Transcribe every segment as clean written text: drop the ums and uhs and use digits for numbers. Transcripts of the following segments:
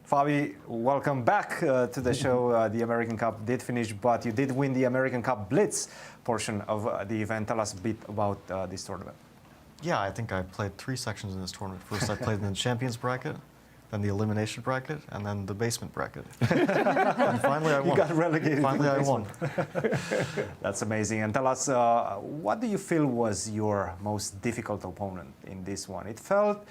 Fabi, welcome back to the show. The American Cup did finish, but you did win the American Cup Blitz portion of the event. Tell us a bit about this tournament. Yeah, I think I played 3 sections in this tournament. First, I played in the Champions bracket, then the Elimination bracket, and then the Basement bracket. And finally, I won. You got relegated. Finally, I won. That's amazing. And tell us, what do you feel was your most difficult opponent in this one? It felt,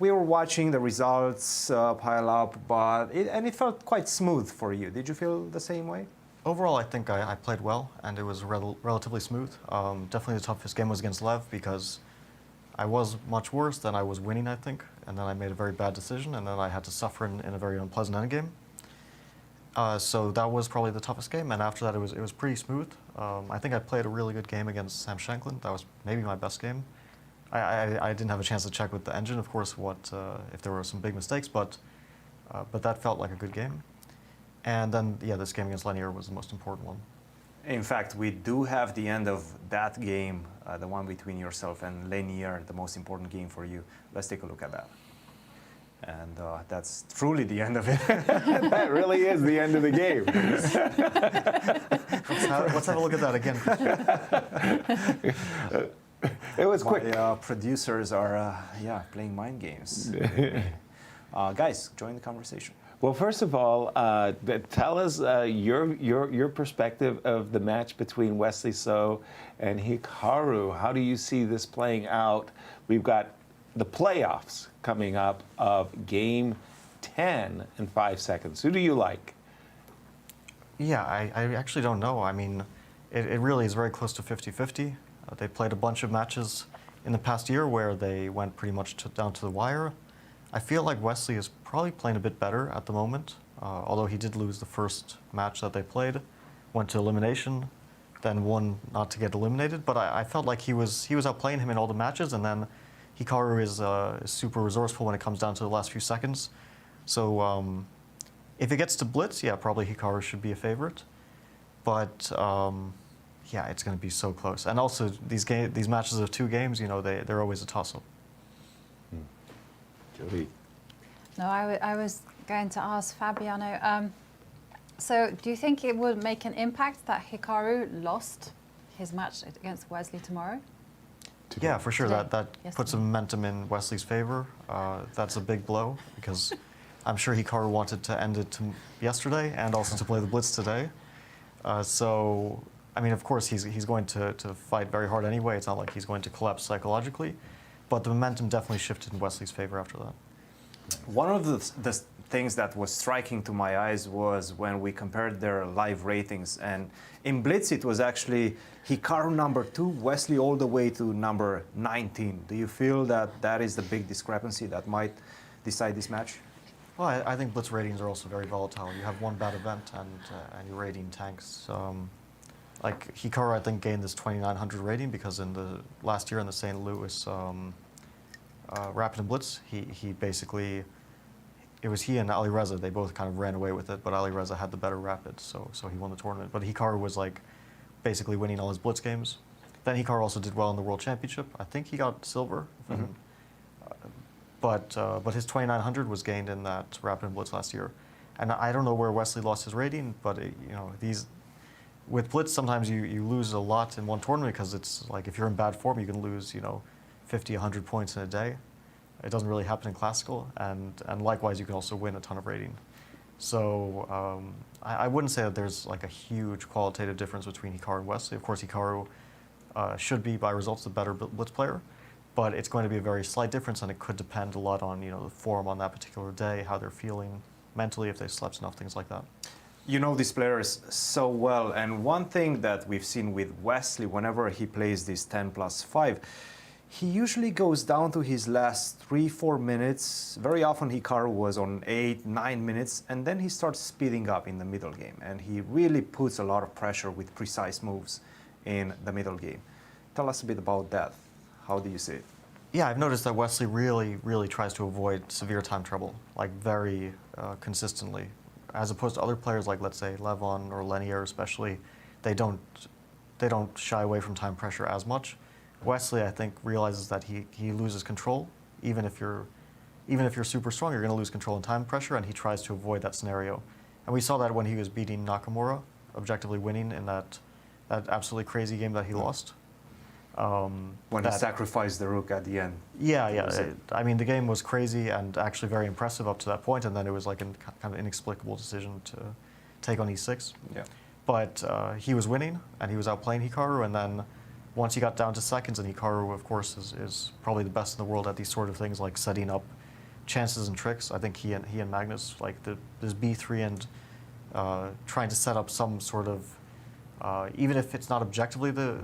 we were watching the results pile up, but it felt quite smooth for you. Did you feel the same way? Overall, I think I played well, and it was relatively smooth. Definitely the toughest game was against Lev, because I was much worse than I was winning, I think, and then I made a very bad decision, and then I had to suffer in a very unpleasant endgame. So that was probably the toughest game, and after that it was pretty smooth. I think I played a really good game against Sam Shanklin. That was maybe my best game. I didn't have a chance to check with the engine, of course, if there were some big mistakes, but that felt like a good game. And then, yeah, this game against Lanier was the most important one. In fact, we do have the end of that game, the one between yourself and Lanier, the most important game for you. Let's take a look at that. And that's truly the end of it. That really is the end of the game. Let's have a look at that again. It was quick. My producers are, playing mind games. Guys, join the conversation. Well, first of all, tell us your perspective of the match between Wesley So and Hikaru. How do you see this playing out? We've got the playoffs coming up of Game 10 in 5 seconds. Who do you like? Yeah, I actually don't know. I mean, it really is very close to 50-50. They played a bunch of matches in the past year where they went pretty much down to the wire. I feel like Wesley is probably playing a bit better at the moment, although he did lose the first match that they played, went to elimination, then won not to get eliminated. But I felt like he was outplaying him in all the matches, and then Hikaru is super resourceful when it comes down to the last few seconds. So if it gets to Blitz, yeah, probably Hikaru should be a favorite. But yeah, it's going to be so close. And also, these matches of 2 games, you know, they're always a toss-up. Jody. No, I was going to ask Fabiano. So do you think it would make an impact that Hikaru lost his match against Wesley tomorrow? Yeah, for sure. Today. That puts some momentum in Wesley's favor. That's a big blow, because I'm sure Hikaru wanted to end it yesterday and also to play the Blitz today. So, I mean, of course, he's going to fight very hard anyway. It's not like he's going to collapse psychologically. But the momentum definitely shifted in Wesley's favor after that. One of the things that was striking to my eyes was when we compared their live ratings. And in Blitz, it was actually Hikaru number 2, Wesley all the way to number 19. Do you feel that that is the big discrepancy that might decide this match? Well, I think Blitz ratings are also very volatile. You have one bad event and your rating tanks. Like Hikaru, I think, gained this 2,900 rating because in the last year in the St. Louis Rapid and Blitz, he basically, it was he and Ali Reza, they both kind of ran away with it, but Ali Reza had the better Rapid, so he won the tournament. But Hikaru was like basically winning all his Blitz games. Then Hikaru also did well in the World Championship. I think he got silver. But his 2,900 was gained in that Rapid and Blitz last year. And I don't know where Wesley lost his rating, but you know, with Blitz, sometimes you lose a lot in one tournament because it's like if you're in bad form, you can lose, you know, 50, 100 points in a day. It doesn't really happen in Classical, and likewise, you can also win a ton of rating. So I wouldn't say that there's like a huge qualitative difference between Hikaru and Wesley. Of course, Hikaru should be, by results, the better Blitz player, but it's going to be a very slight difference, and it could depend a lot on, you know, the form on that particular day, how they're feeling mentally, if they slept enough, things like that. You know these players so well, and one thing that we've seen with Wesley, whenever he plays this 10+5, he usually goes down to his last 3-4 minutes. Very often Hikaru was on 8-9 minutes, and then he starts speeding up in the middle game, and he really puts a lot of pressure with precise moves in the middle game. Tell us a bit about that. How do you see it? Yeah, I've noticed that Wesley really tries to avoid severe time trouble, like very consistently. As opposed to other players like, let's say, Levon or Lanier especially, they don't shy away from time pressure as much. Wesley, I think, realizes that he loses control, even if you're even if you're super strong, you're going to lose control in time pressure, and he tries to avoid that scenario. And we saw that when he was beating Nakamura, objectively winning in that absolutely crazy game that he lost. When he sacrificed the rook at the end. Yeah. I mean, the game was crazy and actually very impressive up to that point, and then it was like a kind of inexplicable decision to take on e6. Yeah. But he was winning, and he was outplaying Hikaru, and then once he got down to seconds, and Hikaru, of course, is probably the best in the world at these sort of things, like setting up chances and tricks. I think he and Magnus, like this b3 and trying to set up some sort of, even if it's not objectively the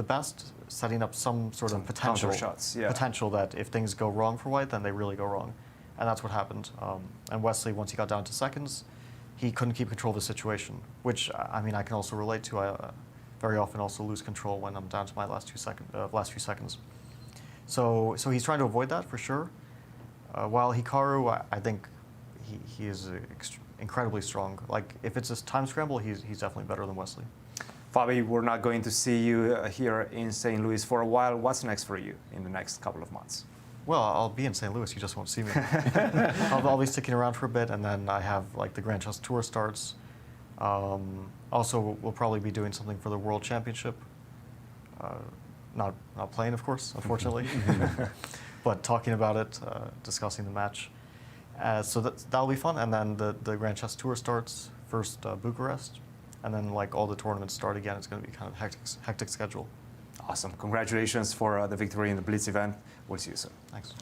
best, setting up some sort of potential counter shots, yeah. potential that if things go wrong for White, then they really go wrong, and that's what happened. And Wesley, once he got down to seconds, he couldn't keep control of the situation, which I mean I can also relate to. I very often also lose control when I'm down to my last few seconds. So he's trying to avoid that for sure. While Hikaru, I think he is incredibly strong. Like if it's a time scramble, he's definitely better than Wesley. Fabi, we're not going to see you here in St. Louis for a while. What's next for you in the next couple of months? Well, I'll be in St. Louis. You just won't see me. I'll be sticking around for a bit, and then I have like the Grand Chess Tour starts. Also, we'll probably be doing something for the World Championship. Not playing, of course, unfortunately, but talking about it, discussing the match. So that'll be fun. And then the Grand Chess Tour starts first, Bucharest, and then like all the tournaments start again. It's going to be kind of hectic schedule. Awesome. Congratulations for the victory in the Blitz event. We'll see you soon. Thanks.